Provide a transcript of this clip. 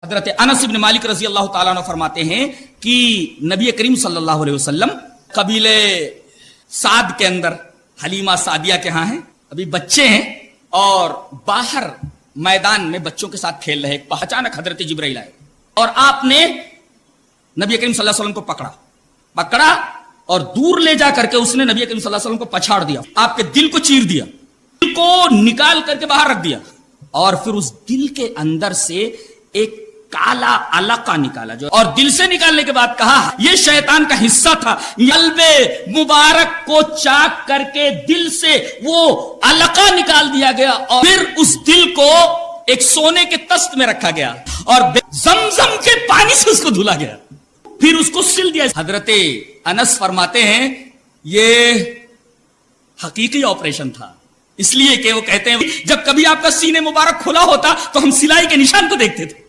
हजरत अनस इब्न मालिक रजी अल्लाह ताला अन्हु फरमाते हैं कि नबी करीम सल्लल्लाहु अलैहि वसल्लम कबीले साद के अंदर हलीमा सादिया के यहाँ हैं, अभी बच्चे हैं और बाहर मैदान में बच्चों के साथ खेल रहे, अचानक हजरत जिब्राइल आए और आपने नबी करीम सल्लल्लाहु अलैहि वसल्लम को पकड़ा और दूर ले जा करके उसने नबी करीम सल्लल्लाहु अलैहि वसल्लम को पछाड़ दिया, आपके दिल को चीर दिया, दिल को निकाल करके बाहर रख दिया और फिर उस दिल के अंदर से एक काला अलका निकाला जो, और दिल से निकालने के बाद कहा यह शैतान का हिस्सा था, कल्बे मुबारक को चाक करके दिल से वो अलका निकाल दिया गया और फिर उस दिल को एक सोने के तस्त में रखा गया और जमजम के पानी से उसको धुला गया, फिर उसको सिल दिया। हजरत अनस फरमाते हैं ये हकीकी ऑपरेशन था, इसलिए कि वो कहते हैं जब कभी आपका सीने मुबारक खुला होता तो हम सिलाई के निशान को देखते थे।